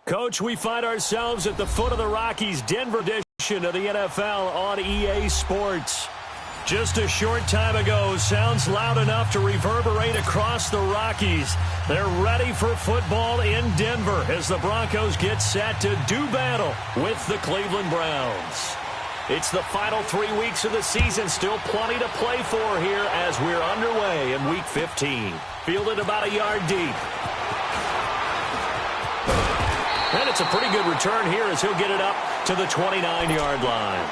Coach, we find ourselves at the foot of the Rockies, Denver edition of the NFL on EA Sports. Just a short time ago, sounds loud enough to reverberate across the Rockies. They're ready for football in Denver as the Broncos get set to do battle with the Cleveland Browns. It's the final 3 weeks of the season, still plenty to play for here as we're underway in Week 15. Fielded about a yard deep. And it's a pretty good return here as he'll get it up to the 29-yard line.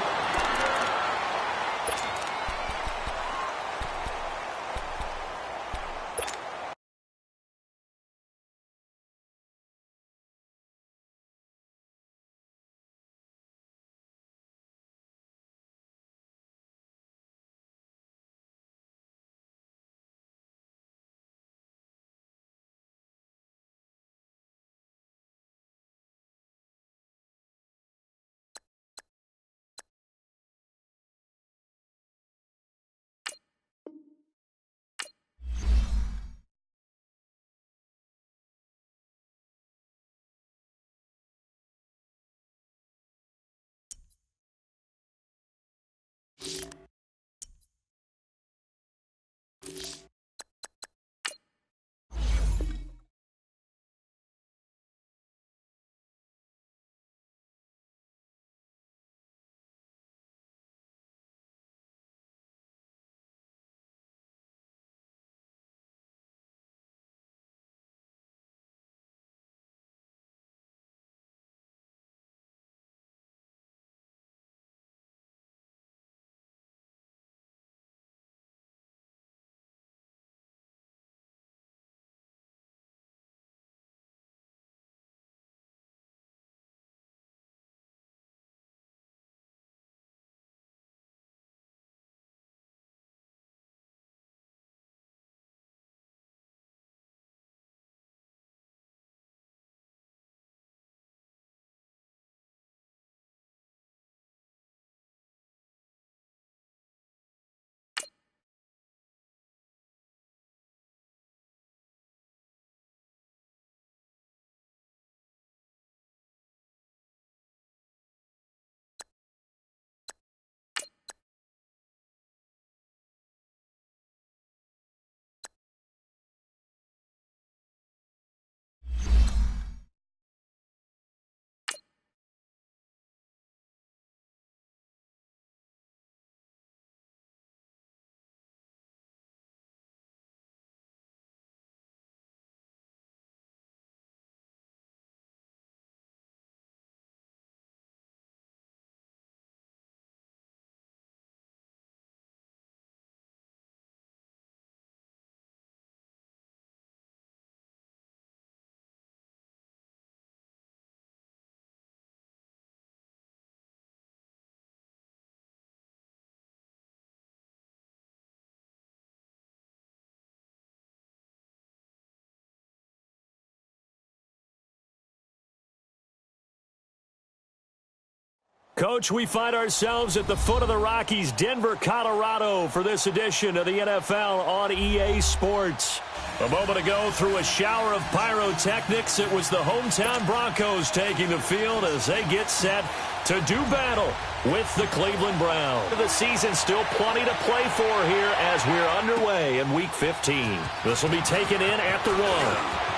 Coach, we find ourselves at the foot of the Rockies, Denver, Colorado, for this edition of the NFL on EA Sports. A moment ago, through a shower of pyrotechnics, it was the hometown Broncos taking the field as they get set to do battle with the Cleveland Browns. The season still plenty to play for here as we're underway in Week 15. This will be taken in at the 1.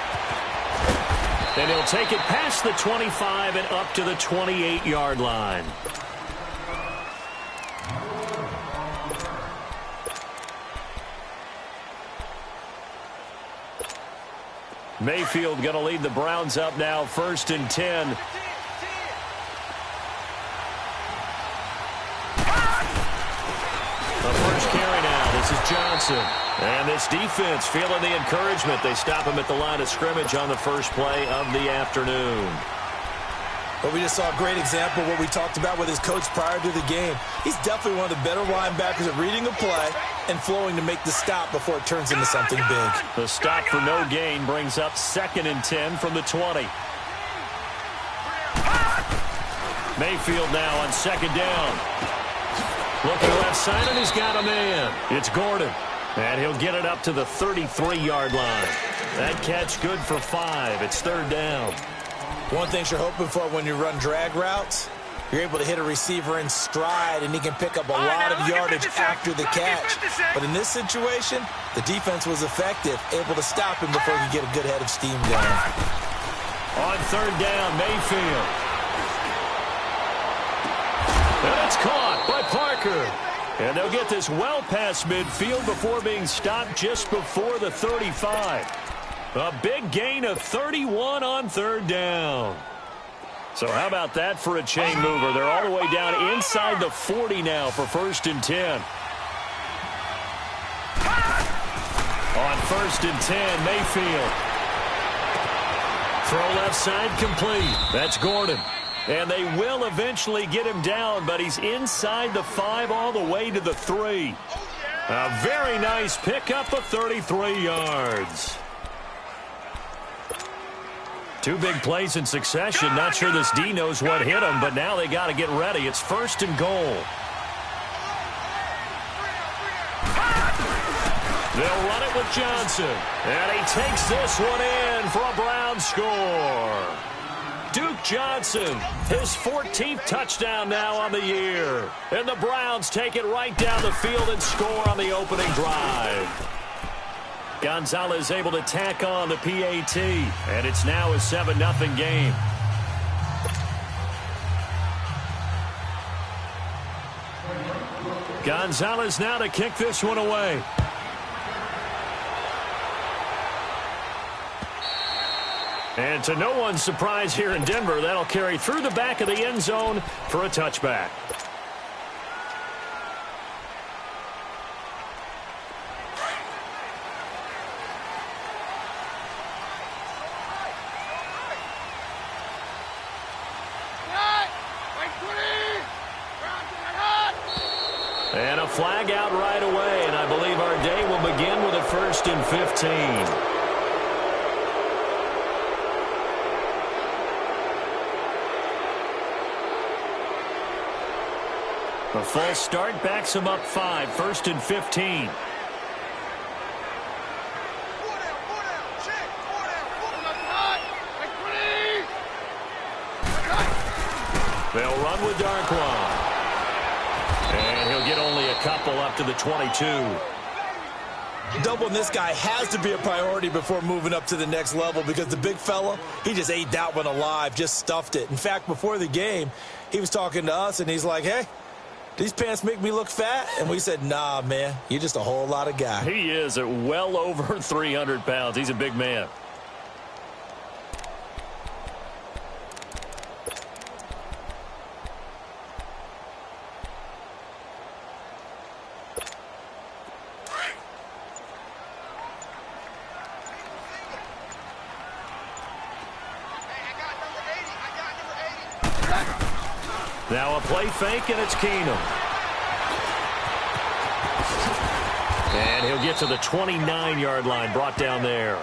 And he'll take it past the 25 and up to the 28-yard line. Mayfield going to lead the Browns up now, 1st and 10. The first carry now. This is Johnson. And this defense feeling the encouragement. They stop him at the line of scrimmage on the first play of the afternoon. But we just saw a great example of what we talked about with his coach prior to the game. He's definitely one of the better linebackers at reading a play and flowing to make the stop before it turns into something big. The stop for no gain brings up 2nd and 10 from the 20. Mayfield now on 2nd down. Looking left side, and he's got a man. It's Gordon. And he'll get it up to the 33-yard line. That catch good for 5. It's 3rd down. One thing you're hoping for when you run drag routes, you're able to hit a receiver in stride, and he can pick up a lot of yardage after the catch. But in this situation, the defense was effective, able to stop him before he could get a good head of steam going. On third down, Mayfield. And it's caught by Parker. And they'll get this well past midfield before being stopped just before the 35. A big gain of 31 on third down. So how about that for a chain mover? They're all the way down inside the 40 now for 1st and 10. On 1st and 10, Mayfield. Throw left side complete. That's Gordon. And they will eventually get him down, but he's inside the 5 all the way to the 3. A very nice pickup of 33 yards. 2 big plays in succession. Not sure this D knows what hit him, but now they got to get ready. It's 1st and goal. They'll run it with Johnson. And he takes this one in for a Brown score. Duke Johnson, his 14th touchdown now on the year. And the Browns take it right down the field and score on the opening drive. Gonzalez able to tack on the PAT, and it's now a 7-0 game. Gonzalez now to kick this one away. And to no one's surprise here in Denver, that'll carry through the back of the end zone for a touchback. And a flag out right away, and I believe our day will begin with a 1st and 15. A false start backs him up 5, 1st and 15. They'll run with Darkwa. And he'll get only a couple up to the 22. Doubling this guy has to be a priority before moving up to the next level because the big fella, he just ate that one alive, just stuffed it. In fact, before the game, he was talking to us, and he's like, hey, these pants make me look fat? And we said, nah, man, you're just a whole lot of guy. He is at well over 300 pounds. He's a big man. Now a play fake, and it's Keenum. And he'll get to the 29-yard line, brought down there.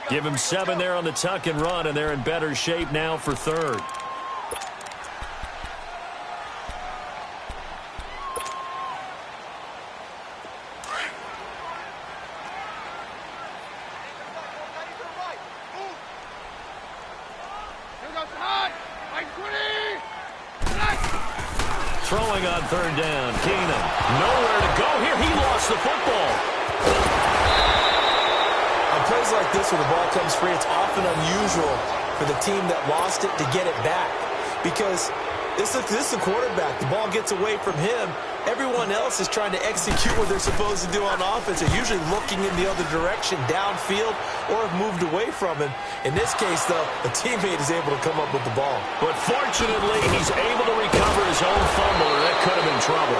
Give him 7 there on the tuck and run, and they're in better shape now for 3rd. Throwing on 3rd down, Keenum. Nowhere to go here. He lost the football. On plays like this where the ball comes free, it's often unusual for the team that lost it to get it back. Because this is the quarterback. The ball gets away from him. Everyone else is trying to execute what they're supposed to do on offense. They're usually looking in the other direction, downfield, or have moved away from him. In this case, though, a teammate is able to come up with the ball. But fortunately, he's able to recover his own fumble, or that could have been trouble.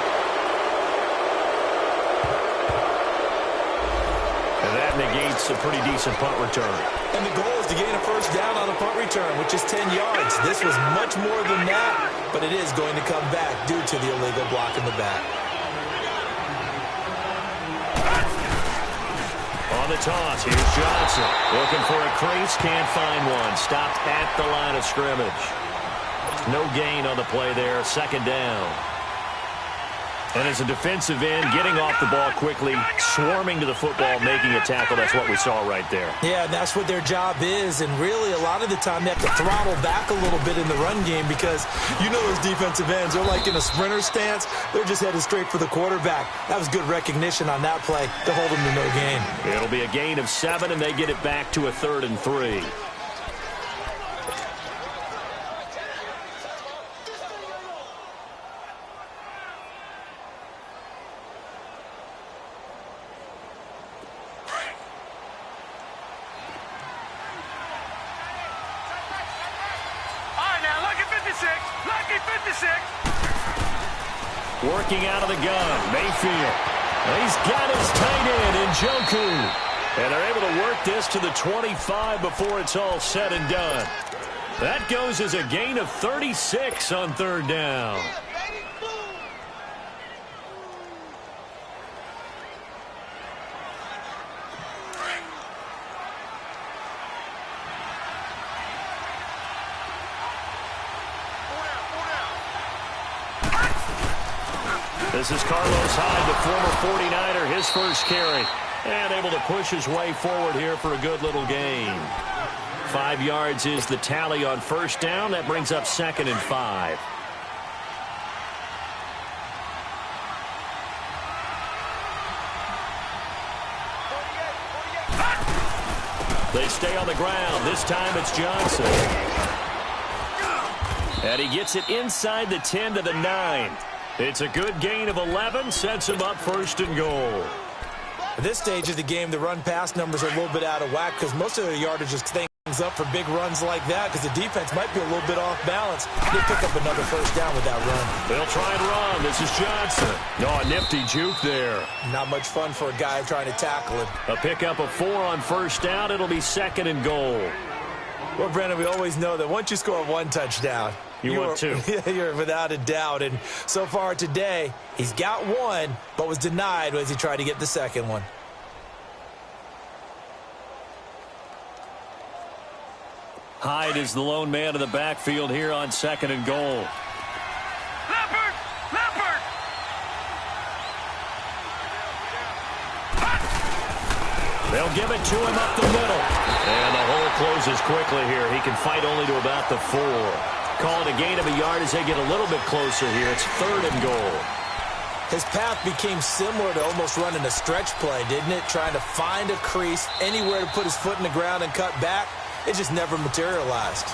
And that negates a pretty decent punt return. And the goal is to gain a 1st down on a punt return, which is 10 yards. This was much more than that, but it is going to come back due to the illegal block in the back. On the toss, here's Johnson. Looking for a crease, can't find one. Stopped at the line of scrimmage. No gain on the play there, 2nd down. And as a defensive end, getting off the ball quickly, swarming to the football, making a tackle, that's what we saw right there. Yeah, and that's what their job is. And really, a lot of the time, they have to throttle back a little bit in the run game because you know those defensive ends, they're like in a sprinter stance. They're just headed straight for the quarterback. That was good recognition on that play to hold them to no gain. It'll be a gain of 7, and they get it back to a 3rd and 3. Working out of the gun, Mayfield. He's got his tight end, Njoku. And they're able to work this to the 25 before it's all said and done. That goes as a gain of 36 on 3rd down. This is Carlos Hyde, the former 49er, his first carry. And able to push his way forward here for a good little gain. 5 yards is the tally on 1st down. That brings up 2nd and 5. They stay on the ground. This time it's Johnson. And he gets it inside the 10 to the 9. It's a good gain of 11, sets him up 1st and goal. At this stage of the game, the run-pass numbers are a little bit out of whack because most of their yardage is things up for big runs like that because the defense might be a little bit off balance. They pick up another 1st down with that run. They'll try and run. This is Johnson. Oh, a nifty juke there. Not much fun for a guy trying to tackle him. A pickup of 4 on 1st down. It'll be 2nd and goal. Well, Brandon, we always know that once you score 1 touchdown, you want 2. You're without a doubt. And so far today, he's got 1, but was denied as he tried to get the 2nd one. Hyde is the lone man in the backfield here on 2nd and goal. Leopard! Leopard! They'll give it to him up the middle. And the hole closes quickly here. He can fight only to about the 4. Call it a gain of a yard as they get a little bit closer here. It's 3rd and goal. His path became similar to almost running a stretch play, didn't it? Trying to find a crease, anywhere to put his foot in the ground and cut back. It just never materialized.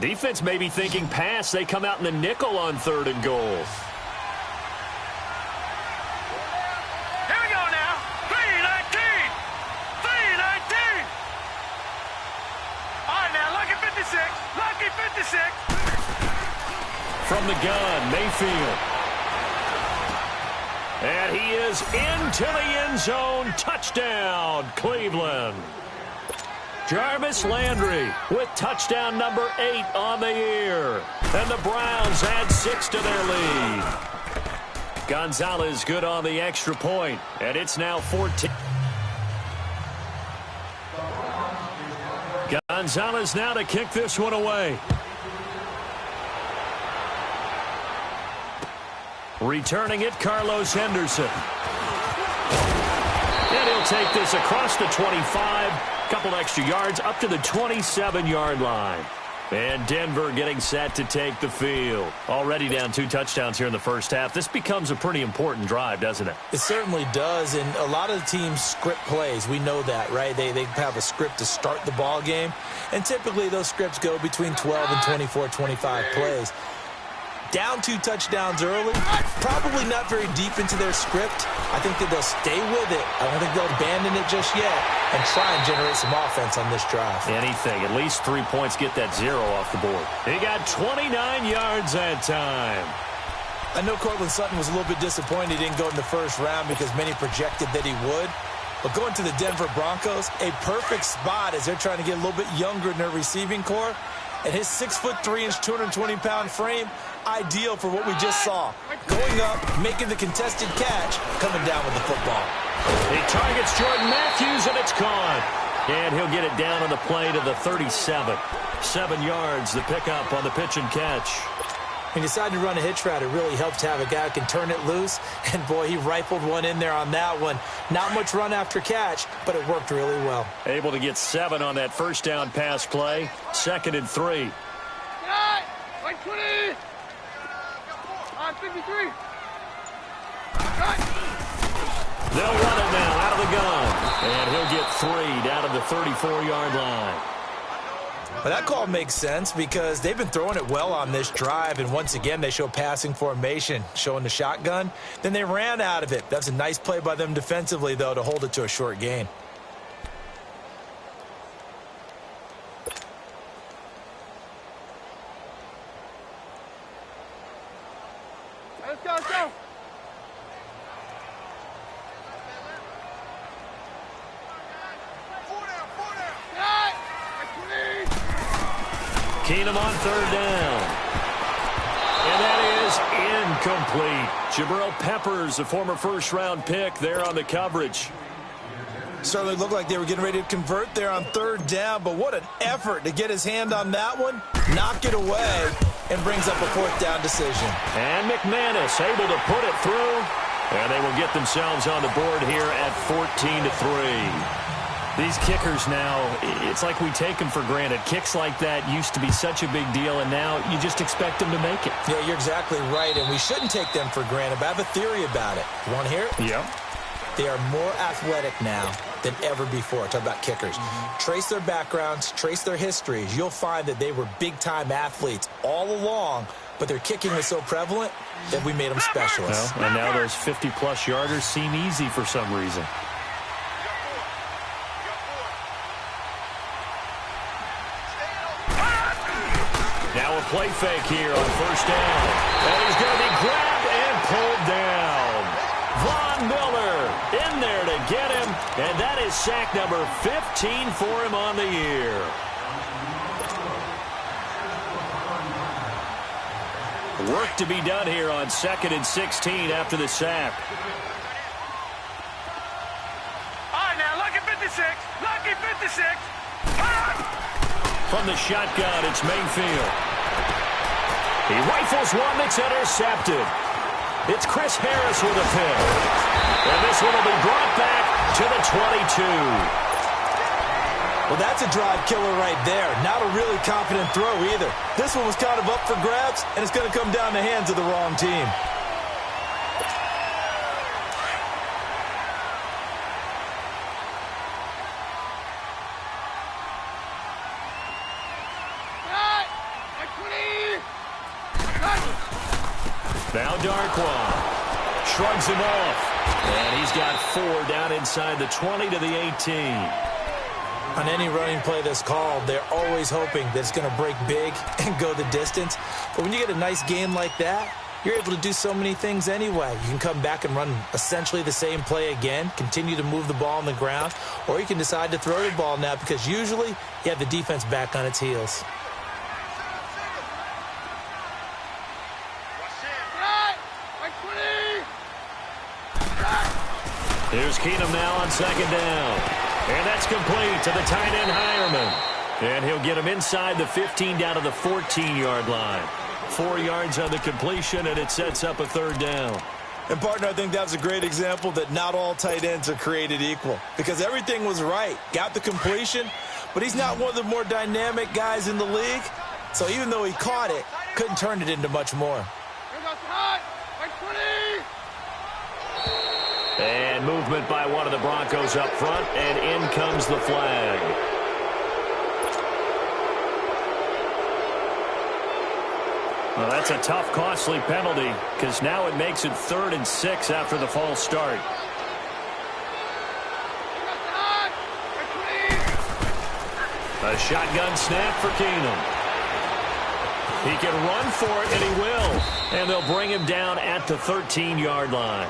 Defense may be thinking pass. They come out in the nickel on 3rd and goal. Here we go now. 3-19. 3-19. All right, now, lucky 56. Lucky 56. From the gun, Mayfield. And he is into the end zone. Touchdown, Cleveland. Jarvis Landry with touchdown number 8 on the year. And the Browns add 6 to their lead. Gonzalez good on the extra point, and it's now 14. Gonzalez now to kick this one away. Returning it, Carlos Henderson. And he'll take this across the 25. Couple extra yards up to the 27-yard line. And Denver getting set to take the field. Already down 2 touchdowns here in the first half. This becomes a pretty important drive, doesn't it? It certainly does, and a lot of the teams script plays. We know that, right? They have a script to start the ball game, and typically those scripts go between 12 and 24, 25 plays. Down 2 touchdowns early, probably not very deep into their script. I think that they'll stay with it. I don't think they'll abandon it just yet and try and generate some offense on this drive. Anything. At least 3 points, get that 0 off the board. He got 29 yards that time. I know Cortland Sutton was a little bit disappointed he didn't go in the first round because many projected that he would. But going to the Denver Broncos, a perfect spot as they're trying to get a little bit younger in their receiving core. And his 6'3", 220-pound frame, ideal for what we just saw. Going up, making the contested catch, coming down with the football. He targets Jordan Matthews, and it's gone. And he'll get it down on the play to the 37. 7 yards, the pickup on the pitch and catch. He decided to run a hitch route. It really helped to have a guy who can turn it loose. And, boy, he rifled one in there on that one. Not much run after catch, but it worked really well. Able to get 7 on that first down pass play. 2nd and 3. Like 20. 53. They'll run it now out of the gun. And he'll get 3 down to the 34-yard line. Well, that call makes sense because they've been throwing it well on this drive, and once again they show passing formation, showing the shotgun. Then they ran out of it. That's a nice play by them defensively, though, to hold it to a short gain. Let's go, let's go. Keenum on 3rd down. And that is incomplete. Jabril Peppers, a former first-round pick, there on the coverage. Certainly looked like they were getting ready to convert there on 3rd down, but what an effort to get his hand on that one, knock it away, and brings up a 4th down decision. And McManus able to put it through, and they will get themselves on the board here at 14-3. These kickers now, it's like we take them for granted. Kicks like that used to be such a big deal, and now you just expect them to make it. Yeah, you're exactly right, and we shouldn't take them for granted, but I have a theory about it. You want to hear it? Yep. They are more athletic now than ever before. Talk about kickers. Trace their backgrounds, trace their histories. You'll find that they were big-time athletes all along, but their kicking was so prevalent that we made them specialists. Well, and now those 50-plus yarders seem easy for some reason. Now a play fake here on 1st down. And he's going to be grabbed and pulled down. Von Miller in there to get him. And that is sack number 15 for him on the year. Work to be done here on 2nd and 16 after the sack. All right, now, lucky 56. Lucky 56. From the shotgun, it's Mayfield. He rifles one that's intercepted. It's Chris Harris with a pick. And this one will be brought back to the 22. Well, that's a drive killer right there. Not a really confident throw either. This one was kind of up for grabs, and it's going to come down the hands of the wrong team. Now Darkwa shrugs him off. And he's got 4 down inside the 20 to the 18. On any running play that's called, they're always hoping that it's going to break big and go the distance. But when you get a nice game like that, you're able to do so many things anyway. You can come back and run essentially the same play again, continue to move the ball on the ground, or you can decide to throw the ball now because usually you have the defense back on its heels. Here's Keenum now on 2nd down. And that's complete to the tight end, Hireman. And he'll get him inside the 15 down to the 14-yard line. 4 yards on the completion, and it sets up a 3rd down. And, partner, I think that was a great example that not all tight ends are created equal because everything was right. Got the completion, but he's not one of the more dynamic guys in the league. So even though he caught it, couldn't turn it into much more. And movement by one of the Broncos up front, and in comes the flag. Well, that's a tough, costly penalty because now it makes it 3rd and 6 after the false start. A shotgun snap for Keenum. He can run for it, and he will. And they'll bring him down at the 13-yard line.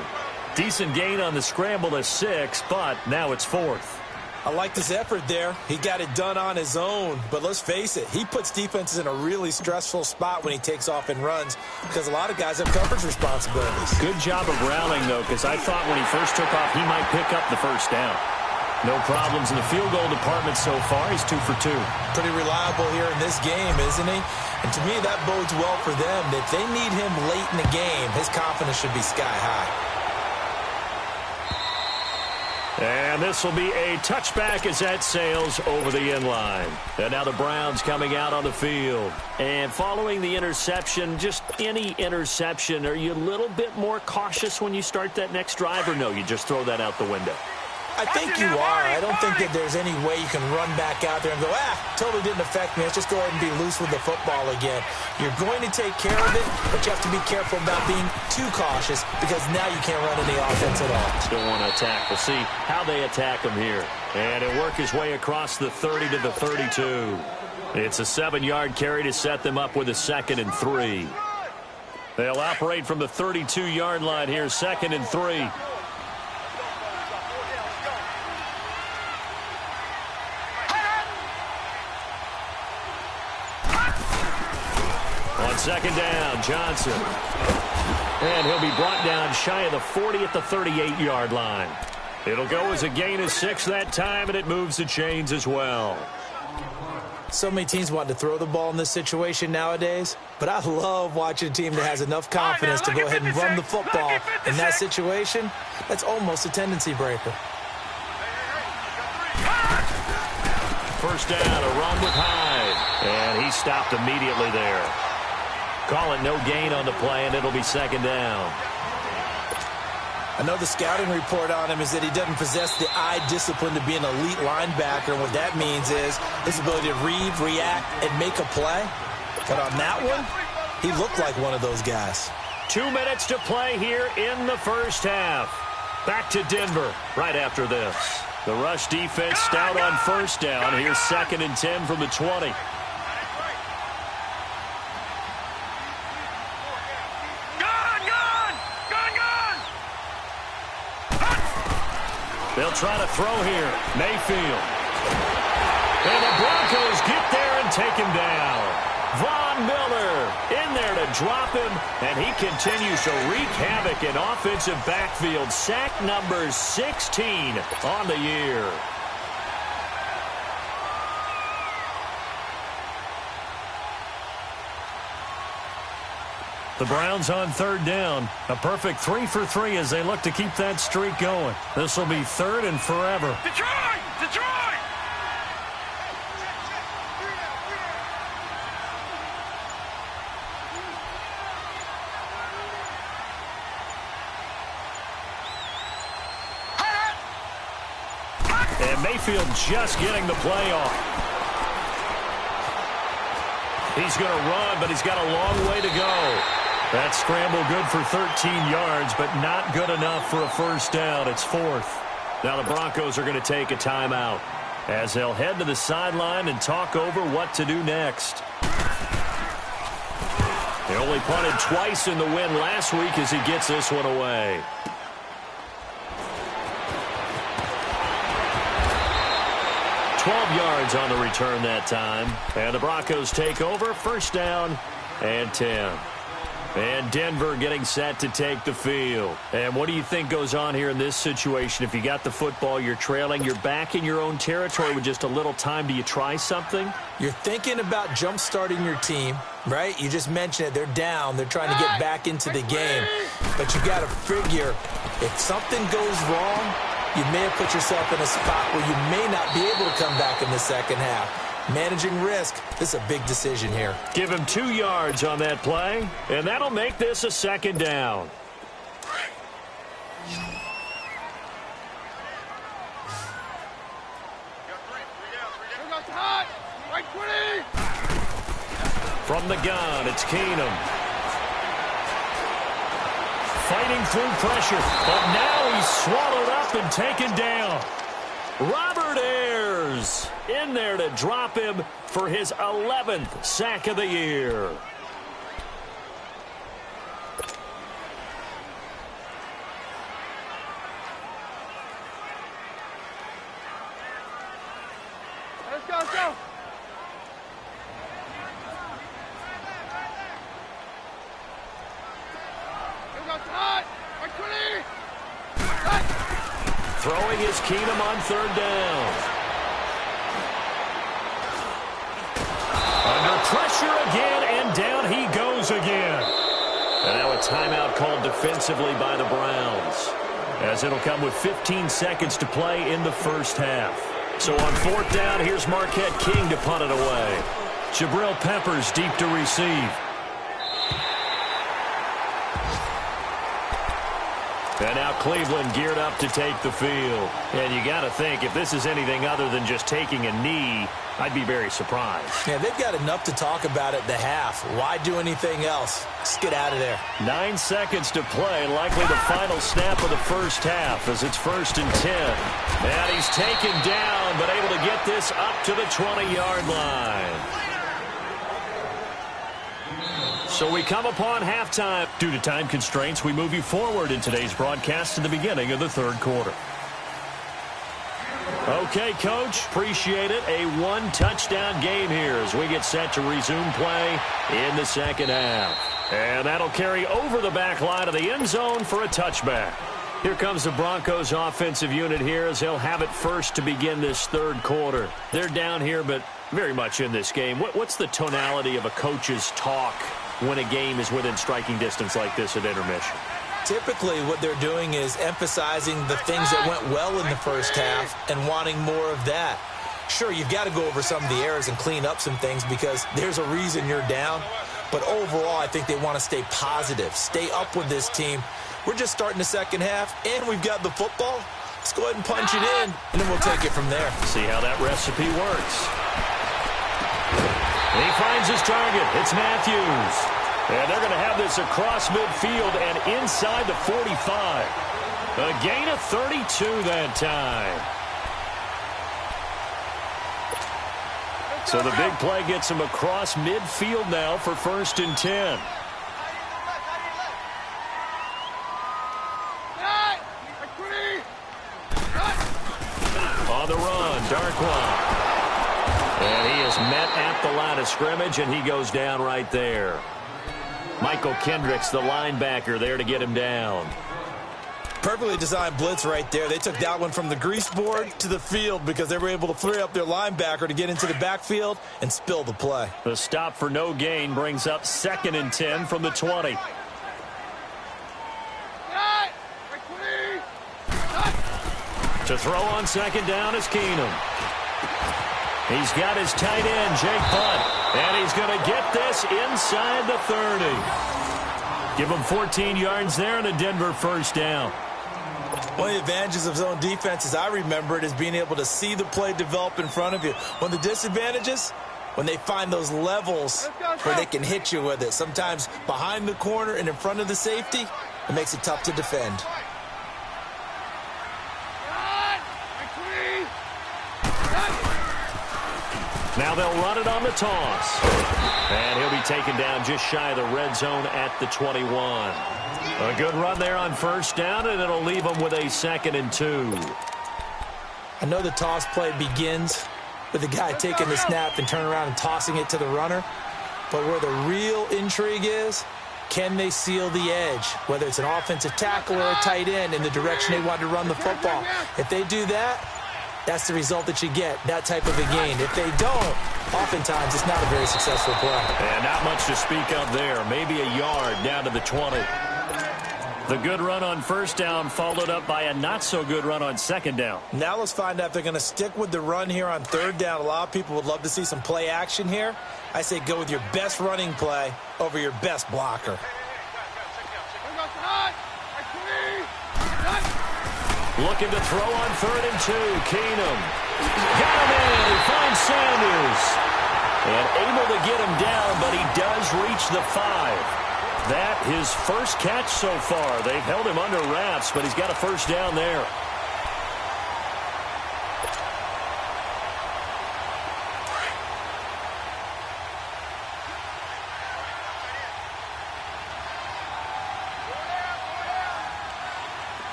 Decent gain on the scramble to 6, but now it's 4th. I liked his effort there. He got it done on his own. But let's face it, he puts defenses in a really stressful spot when he takes off and runs because a lot of guys have coverage responsibilities. Good job of rallying, though, because I thought when he first took off, he might pick up the 1st down. No problems in the field goal department so far. He's 2 for 2. Pretty reliable here in this game, isn't he? And to me, that bodes well for them. If they need him late in the game, his confidence should be sky high. And this will be a touchback as that sails over the end line. And now the Browns coming out on the field. And following the interception, just any interception, are you a little bit more cautious when you start that next drive, or no, you just throw that out the window? I think you are. I don't think that there's any way you can run back out there and go, totally didn't affect me. Let's just go ahead and be loose with the football again. You're going to take care of it, but you have to be careful about being too cautious because now you can't run any offense at all. Still want to attack. We'll see how they attack him here. And he'll work his way across the 30 to the 32. It's a 7-yard carry to set them up with a 2nd and 3. They'll operate from the 32-yard line here, 2nd and 3. On 2nd down, Johnson. And he'll be brought down shy of the 40 at the 38-yard line. It'll go as a gain of 6 that time, and it moves the chains as well. So many teams want to throw the ball in this situation nowadays, but I love watching a team that has enough confidence to go ahead and run the football in that situation. That's almost a tendency breaker. First down, a run with Hyde. And he stopped immediately there. Call it no gain on the play, and it'll be 2nd down. I know the scouting report on him is that he doesn't possess the eye discipline to be an elite linebacker. And what that means is his ability to read, react, and make a play. But on that one, he looked like one of those guys. 2 minutes to play here in the first half. Back to Denver right after this. The rush defense stout on first down. Here's 2nd and 10 from the 20. They'll try to throw here. Mayfield. And the Broncos get there and take him down. Von Miller in there to drop him, and he continues to wreak havoc in offensive backfield. Sack number 16 on the year. The Browns on 3rd down. A perfect 3 for 3 as they look to keep that streak going. This will be 3rd and forever. Detroit! Detroit! And Mayfield just getting the play off. He's going to run, but he's got a long way to go. That scramble good for 13 yards, but not good enough for a first down. It's 4th. Now the Broncos are going to take a timeout as they'll head to the sideline and talk over what to do next. They only punted twice in the win last week as he gets this one away. Yards on the return that time. And the Broncos take over. First down and 10. And Denver getting set to take the field. And what do you think goes on here in this situation? If you got the football, you're trailing, you're back in your own territory with just a little time. Do you try something? You're thinking about jump-starting your team, right? You just mentioned it. They're down. They're trying to get back into the game. But you got to figure if something goes wrong, you may have put yourself in a spot where you may not be able to come back in the second half. Managing risk, this is a big decision here. Give him 2 yards on that play, and that'll make this a 2nd down. From the gun, it's Keenum. Fighting through pressure, but now he's swallowed up and taken down. Robert Ayers in there to drop him for his 11th sack of the year. Let's go, let's go. Throwing is Keenum on third down. Under pressure again, and down he goes again. And now a timeout called defensively by the Browns, as it'll come with 15 seconds to play in the first half. So on fourth down, here's Marquette King to punt it away. Jabril Peppers deep to receive. And now Cleveland geared up to take the field. And you got to think, if this is anything other than just taking a knee, I'd be very surprised. Yeah, they've got enough to talk about at the half. Why do anything else? Just get out of there. 9 seconds to play, likely the final snap of the first half as it's 1st and 10. And he's taken down, but able to get this up to the 20-yard line. So we come upon halftime. Due to time constraints, we move you forward in today's broadcast to the beginning of the third quarter. Okay, Coach, appreciate it. A one-touchdown game here as we get set to resume play in the second half. And that'll carry over the back line of the end zone for a touchback. Here comes the Broncos offensive unit here as they'll have it first to begin this third quarter. They're down here, but very much in this game. What's the tonality of a coach's talk when a game is within striking distance like this at intermission? Typically, what they're doing is emphasizing the things that went well in the first half and wanting more of that. Sure, you've got to go over some of the errors and clean up some things because there's a reason you're down. But overall, I think they want to stay positive, stay up with this team. We're just starting the second half, and we've got the football. Let's go ahead and punch it in, and then we'll take it from there. See how that recipe works. And he finds his target. It's Matthews. And they're going to have this across midfield and inside the 45. A gain of 32 that time. So the big play gets him across midfield now for 1st and 10. On the run, Darkwa. And he is met at the line of scrimmage, and he goes down right there. Michael Kendricks, the linebacker, there to get him down. Perfectly designed blitz right there. They took that one from the grease board to the field because they were able to free up their linebacker to get into the backfield and spill the play. The stop for no gain brings up 2nd and 10 from the 20. To throw on 2nd down is Keenum. He's got his tight end, Jake Butt, and he's going to get this inside the 30. Give him 14 yards there and a Denver first down. One of the advantages of zone defense, as I remember it, is being able to see the play develop in front of you. One of the disadvantages, when they find those levels where they can hit you with it. Sometimes behind the corner and in front of the safety, it makes it tough to defend. Now they'll run it on the toss. And he'll be taken down just shy of the red zone at the 21. A good run there on 1st down, and it'll leave them with a 2nd and 2. I know the toss play begins with the guy taking the snap and turning around and tossing it to the runner. But where the real intrigue is, can they seal the edge? Whether it's an offensive tackle or a tight end in the direction they want to run the football. If they do that, that's the result that you get, that type of a gain. If they don't, oftentimes it's not a very successful play. And not much to speak of there. Maybe a yard down to the 20. The good run on 1st down followed up by a not-so-good run on 2nd down. Now let's find out if they're going to stick with the run here on 3rd down. A lot of people would love to see some play action here. I say go with your best running play over your best blocker. Looking to throw on 3rd and 2. Keenum. Got him in. He finds Sanders. And able to get him down, but he does reach the 5. That his first catch so far. They've held him under wraps, but he's got a 1st down there.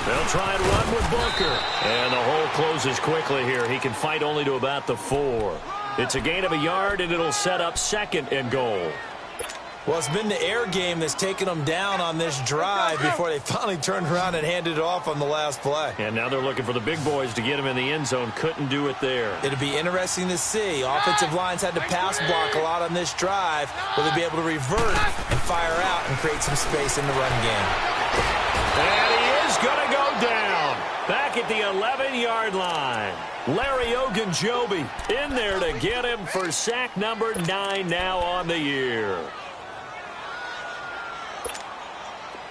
They'll try and run with Booker. And the hole closes quickly here. He can fight only to about the 4. It's a gain of a yard, and it'll set up 2nd and goal. Well, it's been the air game that's taken them down on this drive before they finally turned around and handed it off on the last play. And now they're looking for the big boys to get him in the end zone. Couldn't do it there. It'll be interesting to see. Offensive lines had to pass block a lot on this drive. Will they be able to revert and fire out and create some space in the run game? And he is going to go down. Back at the 11-yard line. Larry Ogunjobi in there to get him for sack number 9 now on the year.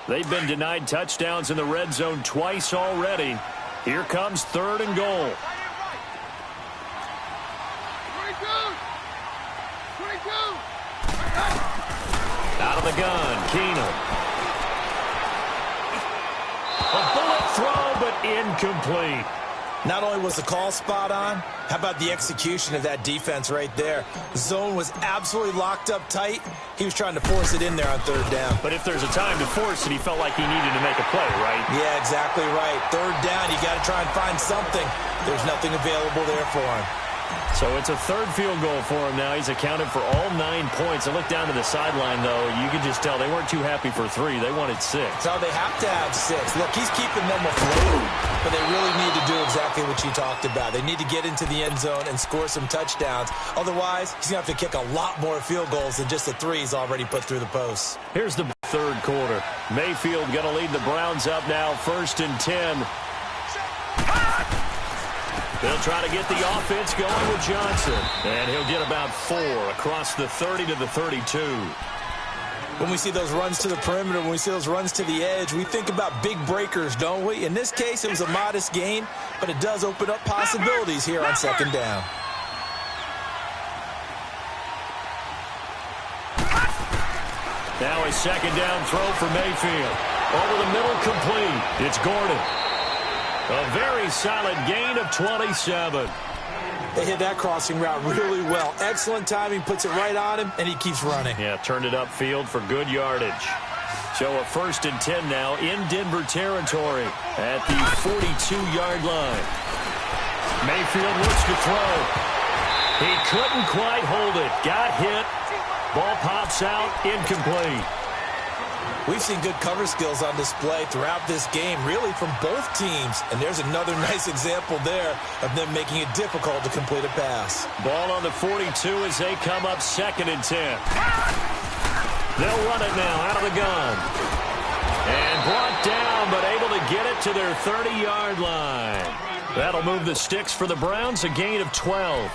They've been denied touchdowns in the red zone twice already. Here comes 3rd and goal. 22. Out of the gun, Keenum. A bullet throw, but incomplete. Not only was the call spot on, how about the execution of that defense right there? Zone was absolutely locked up tight. He was trying to force it in there on 3rd down. But if there's a time to force it, he felt like he needed to make a play, right? Yeah, exactly right. 3rd down, you got to try and find something. There's nothing available there for him. So it's a 3rd field goal for him now. He's accounted for all 9 points. I look down to the sideline, though. You can just tell they weren't too happy for 3. They wanted 6. So they have to have 6. Look, he's keeping them afloat, but they really need to do exactly what you talked about. They need to get into the end zone and score some touchdowns. Otherwise, he's going to have to kick a lot more field goals than just the 3 he's already put through the posts. Here's the 3rd quarter. Mayfield going to lead the Browns up now, 1st and 10. They'll try to get the offense going with Johnson. And he'll get about 4 across the 30 to the 32. When we see those runs to the perimeter, when we see those runs to the edge, we think about big breakers, don't we? In this case, it was a modest gain, but it does open up possibilities here on 2nd down. Now a 2nd down throw for Mayfield. Over the middle, complete. It's Gordon. A very solid gain of 27. They hit that crossing route really well. Excellent timing, puts it right on him, and he keeps running. Yeah, turned it upfield for good yardage. So a 1st and 10 now in Denver territory at the 42-yard line. Mayfield looks to throw. He couldn't quite hold it. Got hit. Ball pops out, incomplete. We've seen good cover skills on display throughout this game, really from both teams. And there's another nice example there of them making it difficult to complete a pass. Ball on the 42 as they come up 2nd and 10. They'll run it now out of the gun. And brought down, but able to get it to their 30-yard line. That'll move the sticks for the Browns, a gain of 12.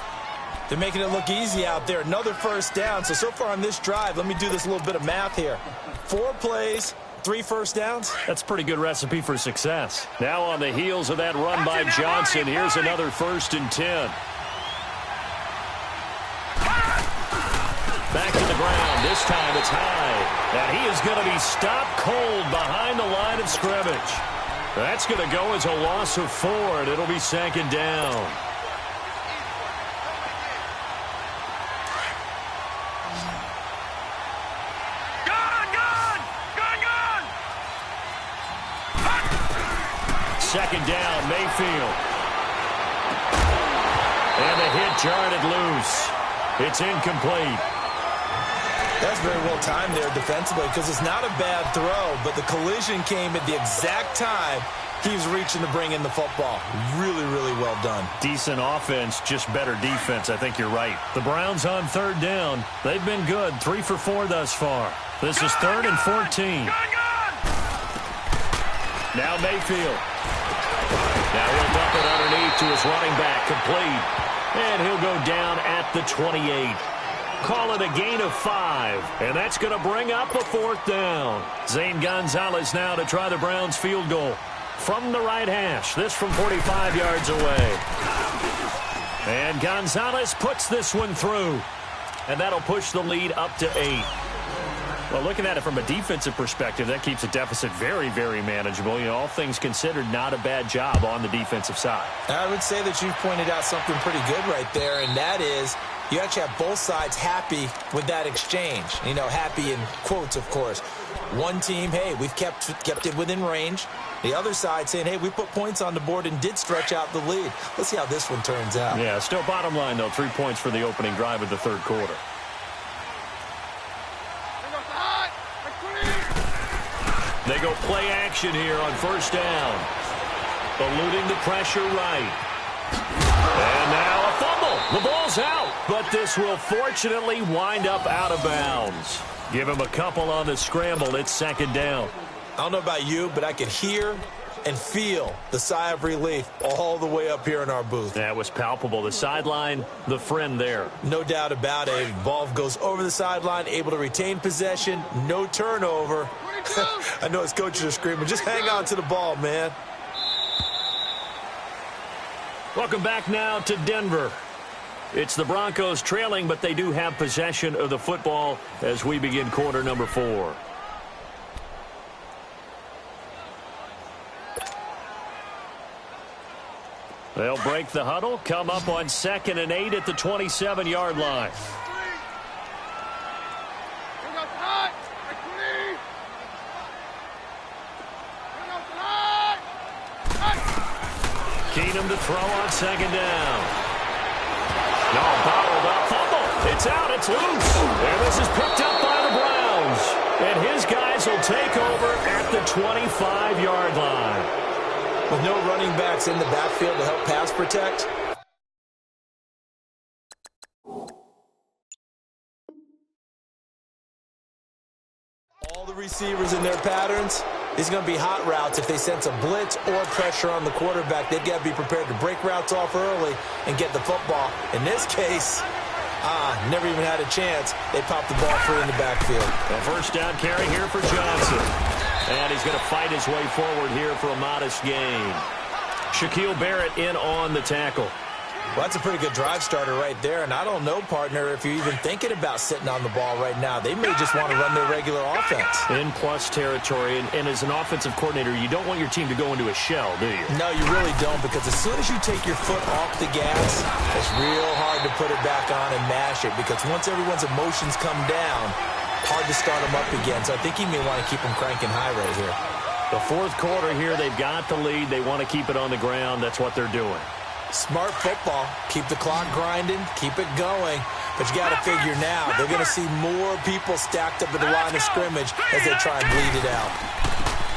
They're making it look easy out there. Another 1st down. So far on this drive, let me do this little bit of math here. 4 plays, 3 first downs. That's a pretty good recipe for success. Now on the heels of that run by Johnson, here's another 1st and 10. Back to the ground. This time it's high. And he is going to be stopped cold behind the line of scrimmage. That's going to go as a loss of 4, and it'll be 2nd down. Second down, Mayfield. And the hit jarred it loose. It's incomplete. That's very well timed there defensively because it's not a bad throw, but the collision came at the exact time he was reaching to bring in the football. Really, really well done. Decent offense, just better defense. I think you're right. The Browns on 3rd down. They've been good. 3 for 4 thus far. This is 3rd and 14. Now Mayfield. Now he'll dump it underneath to his running back, complete. And he'll go down at the 28. Call it a gain of 5. And that's going to bring up a 4th down. Zane Gonzalez now to try the Browns field goal. From the right hash, this from 45 yards away. And Gonzalez puts this one through. And that'll push the lead up to 8. Well, looking at it from a defensive perspective, that keeps a deficit very, very manageable. You know, all things considered, not a bad job on the defensive side. I would say that you've pointed out something pretty good right there, and that is you actually have both sides happy with that exchange. You know, happy in quotes, of course. One team, hey, we've kept it within range. The other side saying, hey, we put points on the board and did stretch out the lead. Let's see how this one turns out. Yeah, still bottom line, though, 3 points for the opening drive of the 3rd quarter. They go play action here on first down. Eluding the pressure right. And now a fumble. The ball's out, but this will fortunately wind up out of bounds. Give him a couple on the scramble. It's second down. I don't know about you, but I could hear and feel the sigh of relief all the way up here in our booth. That was palpable. The sideline, the friend there. No doubt about it. Ball goes over the sideline, able to retain possession, no turnover. I know his coaches are screaming, just hang on to the ball, man. Welcome back now to Denver. It's the Broncos trailing, but they do have possession of the football as we begin quarter number 4. They'll break the huddle, come up on 2nd and 8 at the 27-yard line. Keenum to throw on 2nd down. No, bottled up, fumble. It's out, it's loose. And this is picked up by the Browns. And his guys will take over at the 25-yard line. With no running backs in the backfield to help pass protect. All the receivers in their patterns, these are going to be hot routes. If they sense a blitz or pressure on the quarterback, they've got to be prepared to break routes off early and get the football. In this case, never even had a chance. They popped the ball free in the backfield. A first down carry here for Johnson. And he's going to fight his way forward here for a modest gain. Shaquille Barrett in on the tackle. Well, that's a pretty good drive starter right there. And I don't know, partner, if you're even thinking about sitting on the ball right now. They may just want to run their regular offense. In plus territory. And as an offensive coordinator, you don't want your team to go into a shell, do you? No, you really don't. Because as soon as you take your foot off the gas, it's real hard to put it back on and mash it. Because once everyone's emotions come down, hard to start them up again. So I think he may want to keep them cranking high right here. The fourth quarter here, they've got the lead. They want to keep it on the ground. That's what they're doing. Smart football. Keep the clock grinding. Keep it going. But you got to figure now, they're going to see more people stacked up at the line of scrimmage as they try and bleed it out.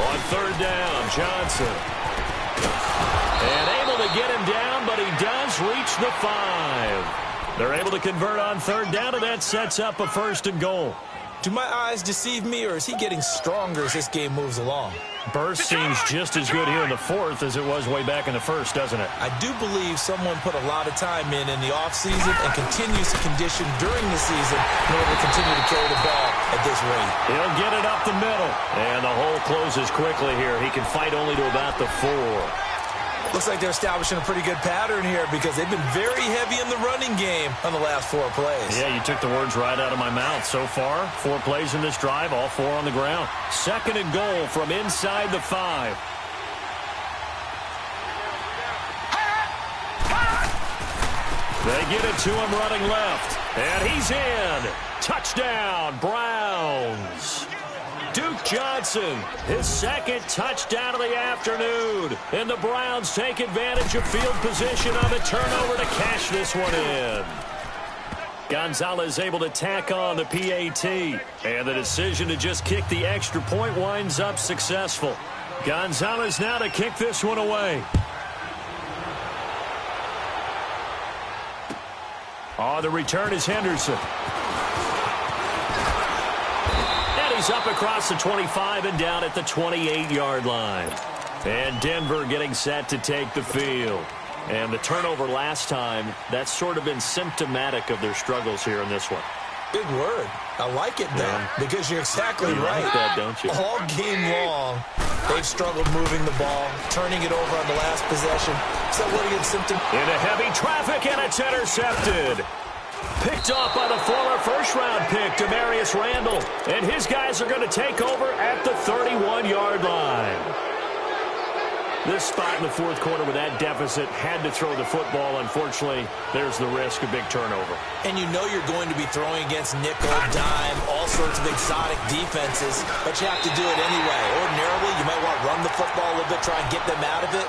On third down, Johnson. And able to get him down, but he does reach the 5. They're able to convert on third down, and that sets up a 1st and goal. Do my eyes deceive me, or is he getting stronger as this game moves along? Burst seems just as good here in the 4th as it was way back in the 1st, doesn't it? I do believe someone put a lot of time in the offseason and continues to condition during the season in order to continue to carry the ball at this rate. He'll get it up the middle. And the hole closes quickly here. He can fight only to about the 4. Looks like they're establishing a pretty good pattern here because they've been very heavy in the running game on the last 4 plays. Yeah, you took the words right out of my mouth. So far, 4 plays in this drive, all 4 on the ground. 2nd and goal from inside the 5. They get it to him running left. And he's in. Touchdown, Browns. Duke Johnson, his 2nd touchdown of the afternoon. And the Browns take advantage of field position on the turnover to cash this one in. Gonzalez able to tack on the PAT. And the decision to just kick the extra point winds up successful. Gonzalez now to kick this one away. Oh, the return is Henderson. He's up across the 25 and down at the 28-yard line. And Denver getting set to take the field. And the turnover last time, that's sort of been symptomatic of their struggles here in this one. Big word. I like it, though, because you're exactly right. Like that, don't you? All game long, they've struggled moving the ball, turning it over on the last possession. So what a good symptom. Into heavy traffic, and it's intercepted. Picked off by the former first-round pick, Demarius Randall. And his guys are going to take over at the 31-yard line. This spot in the fourth quarter with that deficit had to throw the football. Unfortunately, there's the risk of big turnover. And you know you're going to be throwing against nickel, dime, all sorts of exotic defenses, but you have to do it anyway. Ordinarily, you might want to run the football a little bit, try and get them out of it.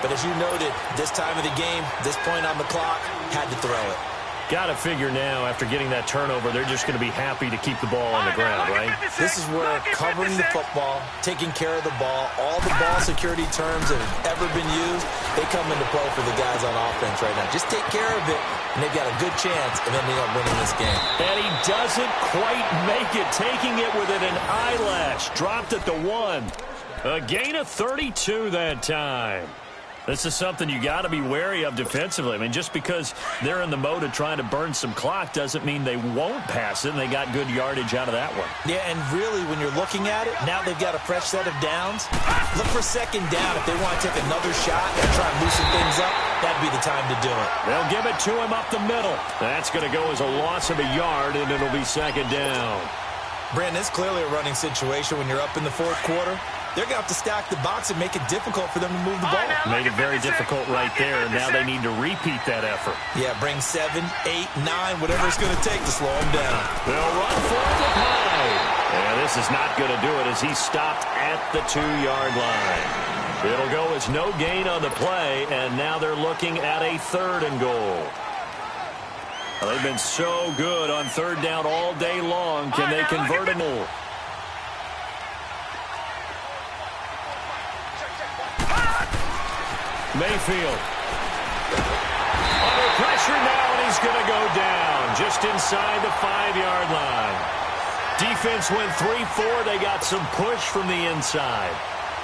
But as you noted, this time of the game, this point on the clock, had to throw it. Got to figure now, after getting that turnover, they're just going to be happy to keep the ball on the ground, right? This is where covering the football, taking care of the ball, all the ball security terms that have ever been used, they come into play for the guys on offense right now. Just take care of it, and they've got a good chance of ending up winning this game. And he doesn't quite make it, taking it within an eyelash. Dropped at the 1. A gain of 32 that time. This is something you got to be wary of defensively. I mean, just because they're in the mode of trying to burn some clock doesn't mean they won't pass it, and they got good yardage out of that one. Yeah, and really, when you're looking at it, now they've got a fresh set of downs. Look for second down. If they want to take another shot and try and loosen things up, that'd be the time to do it. They'll give it to him up the middle. That's going to go as a loss of a yard, and it'll be second down. Brandon, it's clearly a running situation when you're up in the fourth quarter. They're going to have to stack the box and make it difficult for them to move the ball. Made it very difficult right there, and now they need to repeat that effort. Yeah, bring 7, 8, 9, whatever it's going to take to slow them down. They'll run for it with Hyde. And this is not going to do it as he stopped at the 2-yard line. It'll go as no gain on the play, and now they're looking at a 3rd and goal. Well, they've been so good on 3rd down all day long. Can they convert a goal? Mayfield. Under pressure now, and he's going to go down just inside the 5-yard line. Defense went 3-4. They got some push from the inside.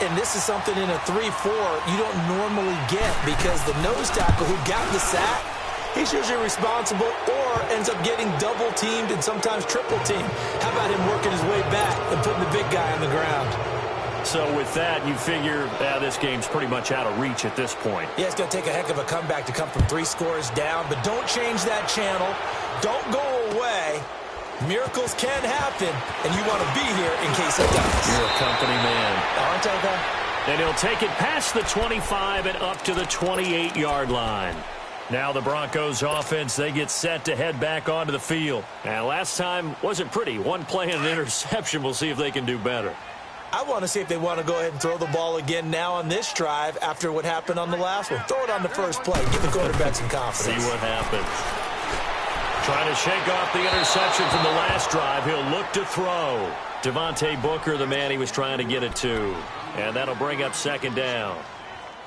And this is something in a 3-4 you don't normally get because the nose tackle who got the sack, he's usually responsible or ends up getting double-teamed and sometimes triple-teamed. How about him working his way back and putting the big guy on the ground? So with that, you figure this game's pretty much out of reach at this point. Yeah, it's going to take a heck of a comeback to come from 3 scores down, but don't change that channel. Don't go away. Miracles can happen, and you want to be here in case it does. You're a company man. Aren't I, though? And he'll take it past the 25 and up to the 28-yard line. Now the Broncos offense, they get set to head back onto the field. Now last time wasn't pretty. One play and an interception. We'll see if they can do better. I want to see if they want to go ahead and throw the ball again now on this drive after what happened on the last one. Throw it on the first play. Give the quarterback some confidence. See what happens. Trying to shake off the interception from the last drive. He'll look to throw. Devontae Booker, the man he was trying to get it to. And that'll bring up second down.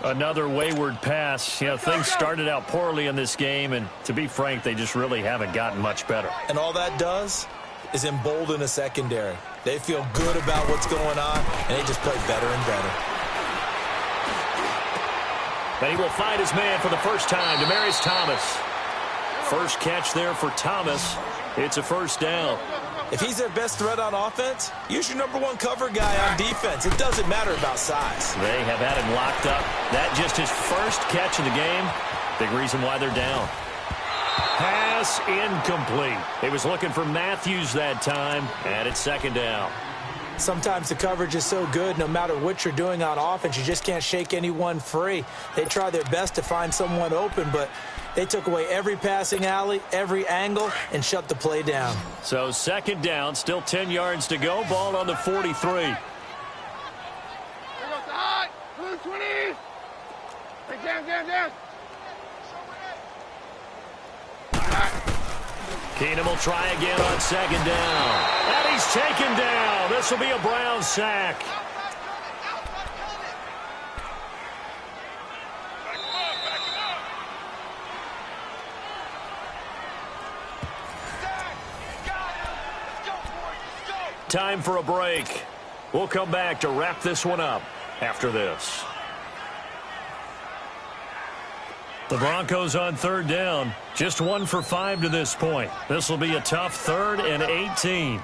Another wayward pass. You know, things started out poorly in this game, and to be frank, they just really haven't gotten much better. And all that does is embolden a secondary. They feel good about what's going on, and they just play better and better. And he will find his man for the first time, Demaryius Thomas. First catch there for Thomas. It's a first down. If he's their best threat on offense, use your #1 cover guy on defense. It doesn't matter about size. They have had him locked up. That just his first catch of the game. Big reason why they're down. Pass incomplete. He was looking for Matthews that time, and it's second down. Sometimes the coverage is so good, no matter what you're doing on offense, you just can't shake anyone free. They try their best to find someone open, but they took away every passing alley, every angle, and shut the play down. So second down, still 10 yards to go. Ball on the 43. Here goes the high. Blue 20. Hey, down. Keenum will try again on second down. And he's taken down. This will be a Brown sack. Time for a break. We'll come back to wrap this one up after this. The Broncos on third down. Just 1 for 5 to this point. This will be a tough 3rd and 18.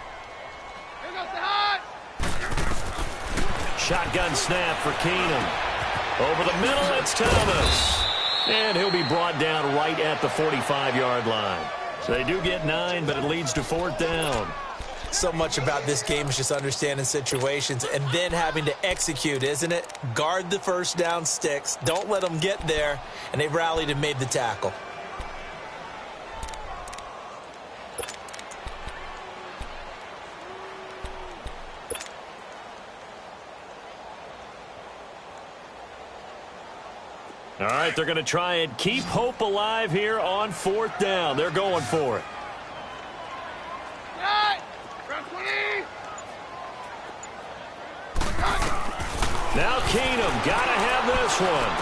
Shotgun snap for Keenum. Over the middle, it's Thomas. And he'll be brought down right at the 45-yard line. So they do get 9, but it leads to 4th down. So much about this game is just understanding situations and then having to execute, isn't it? Guard the first down sticks. Don't let them get there. And they rallied and made the tackle. All right, they're going to try and keep hope alive here on 4th down. They're going for it. Now Keenum got to have this one.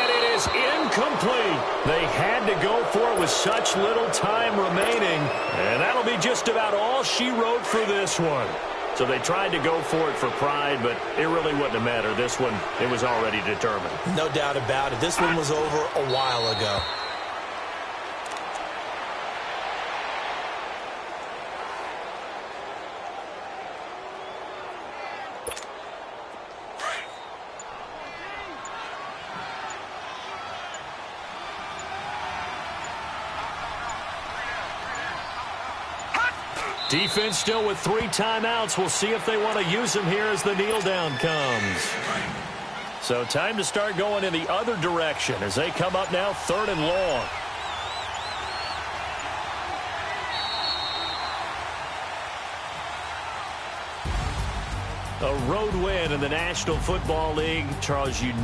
And it is incomplete. They had to go for it with such little time remaining. And that'll be just about all she wrote for this one. So they tried to go for it for pride, but it really wouldn't have mattered. This one, it was already determined. No doubt about it. This one was over a while ago. Defense still with 3 timeouts. We'll see if they want to use them here as the kneel down comes. So time to start going in the other direction as they come up now 3rd and long. A road win in the National Football League. Charles, you